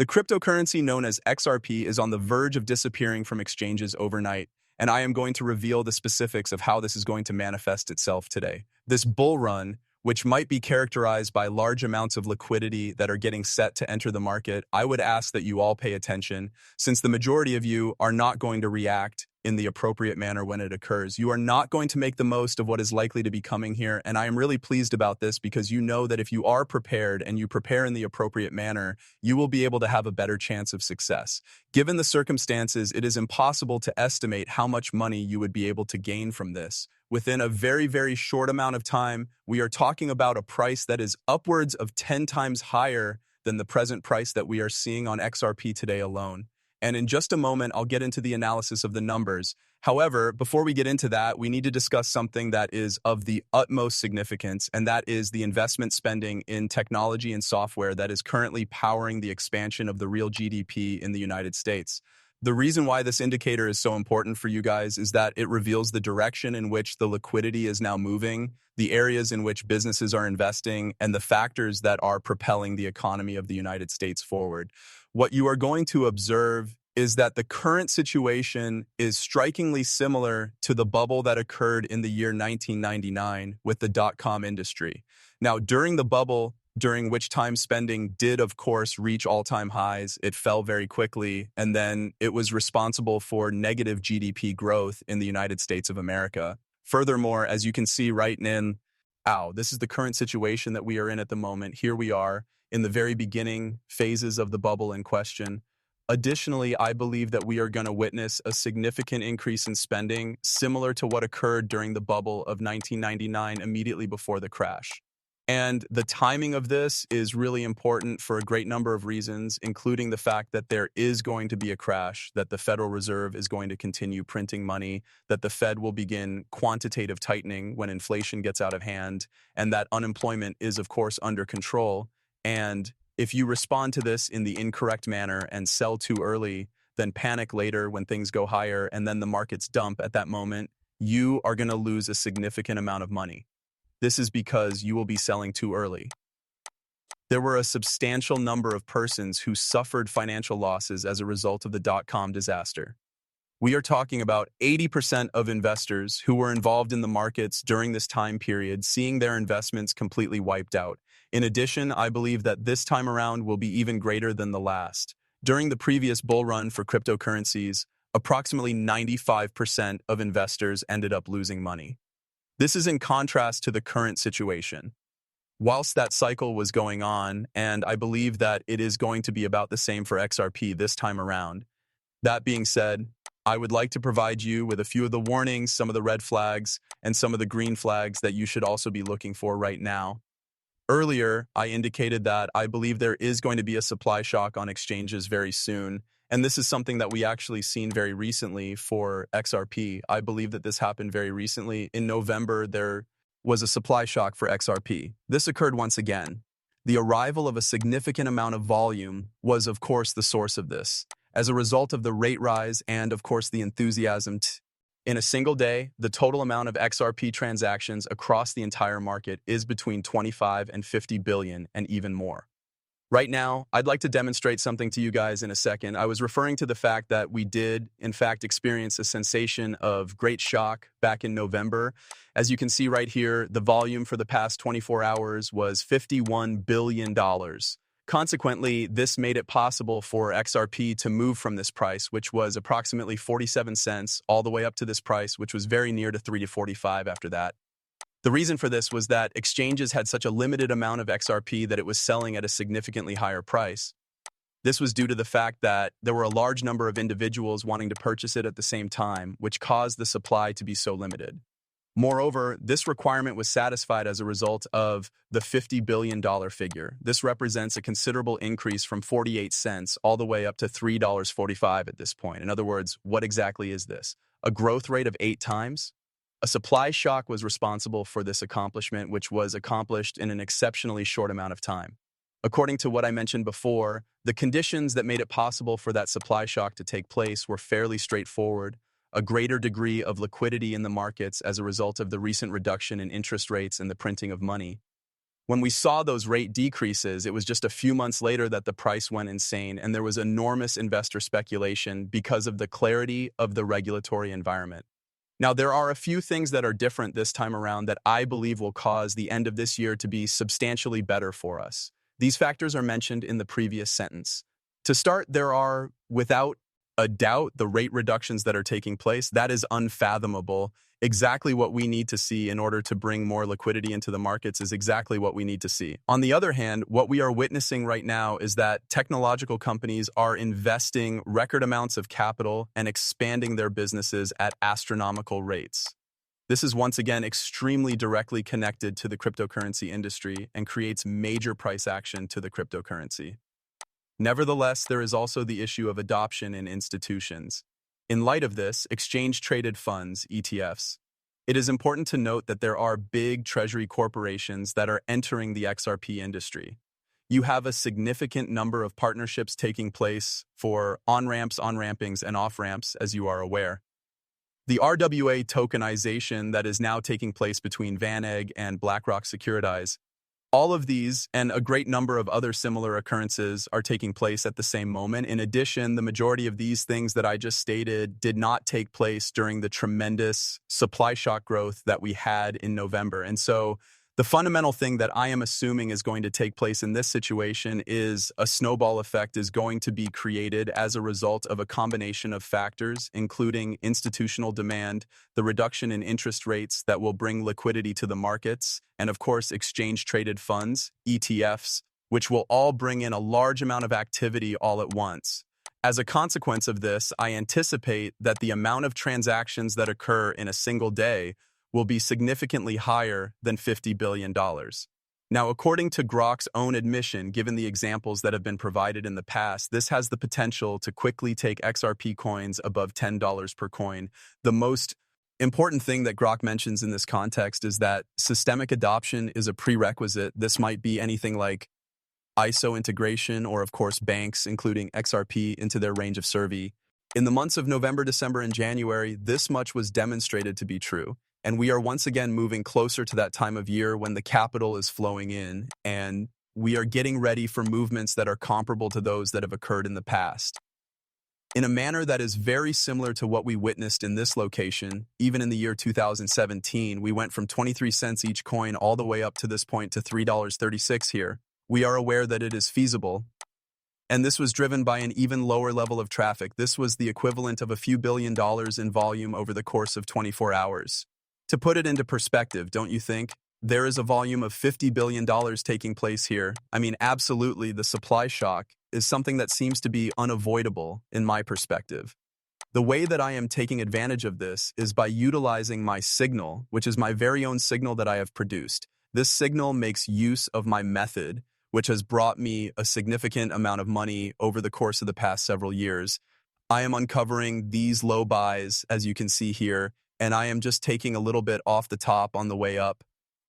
The cryptocurrency known as XRP is on the verge of disappearing from exchanges overnight, and I am going to reveal the specifics of how this is going to manifest itself today. This bull run, which might be characterized by large amounts of liquidity that are getting set to enter the market, I would ask that you all pay attention, since the majority of you are not going to react in the appropriate manner when it occurs. You are not going to make the most of what is likely to be coming here, and I am really pleased about this because you know that if you are prepared and you prepare in the appropriate manner, you will be able to have a better chance of success. Given the circumstances, it is impossible to estimate how much money you would be able to gain from this. Within a very, very short amount of time, we are talking about a price that is upwards of 10 times higher than the present price that we are seeing on XRP today alone. And in just a moment, I'll get into the analysis of the numbers. However, before we get into that, we need to discuss something that is of the utmost significance, and that is the investment spending in technology and software that is currently powering the expansion of the real GDP in the United States. The reason why this indicator is so important for you guys is that it reveals the direction in which the liquidity is now moving, the areas in which businesses are investing, and the factors that are propelling the economy of the United States forward. What you are going to observe is that the current situation is strikingly similar to the bubble that occurred in the year 1999 with the dot-com industry. Now, during the bubble, during which time spending did, of course, reach all-time highs, it fell very quickly, and then it was responsible for negative GDP growth in the United States of America. Furthermore, as you can see right this is the current situation that we are in at the moment. Here we are in the very beginning phases of the bubble in question. Additionally, I believe that we are going to witness a significant increase in spending similar to what occurred during the bubble of 1999 immediately before the crash. And the timing of this is really important for a great number of reasons, including the fact that there is going to be a crash, that the Federal Reserve is going to continue printing money, that the Fed will begin quantitative tightening when inflation gets out of hand, and that unemployment is, of course, under control. And if you respond to this in the incorrect manner and sell too early, then panic later when things go higher and then the markets dump at that moment, you are going to lose a significant amount of money. This is because you will be selling too early. There were a substantial number of persons who suffered financial losses as a result of the dot-com disaster. We are talking about 80% of investors who were involved in the markets during this time period seeing their investments completely wiped out. In addition, I believe that this time around will be even greater than the last. During the previous bull run for cryptocurrencies, approximately 95% of investors ended up losing money. This is in contrast to the current situation. Whilst that cycle was going on, and I believe that it is going to be about the same for XRP this time around. That being said, I would like to provide you with a few of the warnings, some of the red flags, and some of the green flags that you should also be looking for right now. Earlier, I indicated that I believe there is going to be a supply shock on exchanges very soon, and this is something that we actually seen very recently for XRP. I believe that this happened very recently. In November, there was a supply shock for XRP. This occurred once again. The arrival of a significant amount of volume was, of course, the source of this. As a result of the rate rise and, of course, the enthusiasm, in a single day, the total amount of XRP transactions across the entire market is between 25 and 50 billion and even more. Right now, I'd like to demonstrate something to you guys in a second. I was referring to the fact that we did, in fact, experience a sensation of great shock back in November. As you can see right here, the volume for the past 24 hours was $51 billion. Consequently, this made it possible for XRP to move from this price, which was approximately 47 cents, all the way up to this price, which was very near to 3 to 45 after that. The reason for this was that exchanges had such a limited amount of XRP that it was selling at a significantly higher price. This was due to the fact that there were a large number of individuals wanting to purchase it at the same time, which caused the supply to be so limited. Moreover, this requirement was satisfied as a result of the $50 billion figure. This represents a considerable increase from 48 cents all the way up to $3.45 at this point. In other words, what exactly is this? A growth rate of 8 times? A supply shock was responsible for this accomplishment, which was accomplished in an exceptionally short amount of time. According to what I mentioned before, the conditions that made it possible for that supply shock to take place were fairly straightforward. A greater degree of liquidity in the markets as a result of the recent reduction in interest rates and the printing of money. When we saw those rate decreases, it was just a few months later that the price went insane, and there was enormous investor speculation because of the clarity of the regulatory environment. Now, there are a few things that are different this time around that I believe will cause the end of this year to be substantially better for us. These factors are mentioned in the previous sentence. To start, there are, without a doubt, the rate reductions that are taking place. That is unfathomable. Exactly what we need to see in order to bring more liquidity into the markets is exactly what we need to see. On the other hand, what we are witnessing right now is that technological companies are investing record amounts of capital and expanding their businesses at astronomical rates. This is once again extremely directly connected to the cryptocurrency industry and creates major price action to the cryptocurrency. Nevertheless, there is also the issue of adoption in institutions. In light of this, exchange-traded funds, ETFs, it is important to note that there are big treasury corporations that are entering the XRP industry. You have a significant number of partnerships taking place for on-ramps, on-rampings, and off-ramps, as you are aware. The RWA tokenization that is now taking place between VanEck and BlackRock Securitize, all of these and a great number of other similar occurrences are taking place at the same moment. In addition, the majority of these things that I just stated did not take place during the tremendous supply shock growth that we had in November. And so the fundamental thing that I am assuming is going to take place in this situation is a snowball effect is going to be created as a result of a combination of factors, including institutional demand, the reduction in interest rates that will bring liquidity to the markets, and of course, exchange-traded funds, ETFs, which will all bring in a large amount of activity all at once. As a consequence of this, I anticipate that the amount of transactions that occur in a single day will be significantly higher than $50 billion. Now, according to Grok's own admission, given the examples that have been provided in the past, this has the potential to quickly take XRP coins above $10 per coin. The most important thing that Grok mentions in this context is that systemic adoption is a prerequisite. This might be anything like ISO integration or, of course, banks, including XRP, into their range of service. In the months of November, December, and January, this much was demonstrated to be true. And we are once again moving closer to that time of year when the capital is flowing in, and we are getting ready for movements that are comparable to those that have occurred in the past. In a manner that is very similar to what we witnessed in this location, even in the year 2017, we went from 23 cents each coin all the way up to this point to $3.36 here. We are aware that it is feasible, and this was driven by an even lower level of traffic. This was the equivalent of a few $billion in volume over the course of 24 hours. To put it into perspective, don't you think? There is a volume of $50 billion taking place here. I mean, absolutely, the supply shock is something that seems to be unavoidable in my perspective. The way that I am taking advantage of this is by utilizing my signal, which is my very own signal that I have produced. This signal makes use of my method, which has brought me a significant amount of money over the course of the past several years. I am uncovering these low buys, as you can see here, and I am just taking a little bit off the top on the way up.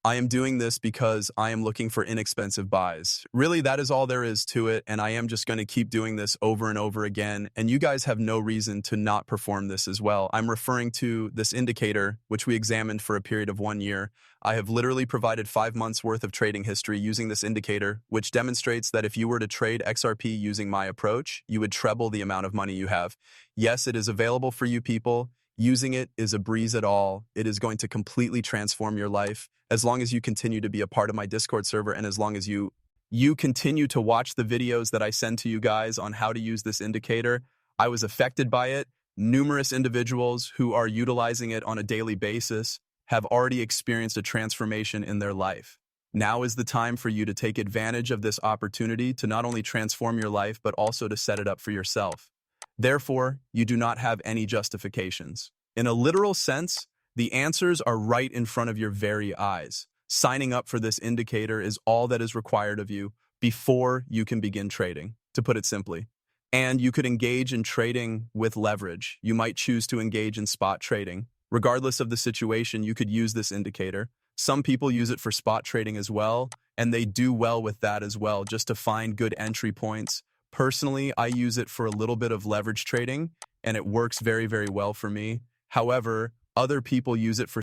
I am doing this because I am looking for inexpensive buys. Really, that is all there is to it, and I am just going to keep doing this over and over again, and you guys have no reason to not perform this as well. I'm referring to this indicator, which we examined for a period of 1 year. I have literally provided 5 months worth of trading history using this indicator, which demonstrates that if you were to trade XRP using my approach, you would treble the amount of money you have. Yes, it is available for you people. Using it is a breeze at all. It is going to completely transform your life as long as you continue to be a part of my Discord server and as long as you continue to watch the videos that I send to you guys on how to use this indicator. I was affected by it. Numerous individuals who are utilizing it on a daily basis have already experienced a transformation in their life. Now is the time for you to take advantage of this opportunity to not only transform your life, but also to set it up for yourself. Therefore, you do not have any justifications. In a literal sense, the answers are right in front of your very eyes. Signing up for this indicator is all that is required of you before you can begin trading, to put it simply. And you could engage in trading with leverage. You might choose to engage in spot trading. Regardless of the situation, you could use this indicator. Some people use it for spot trading as well, and they do well with that as well, just to find good entry points. Personally, I use it for a little bit of leverage trading, and it works very, very well for me. However, other people use it for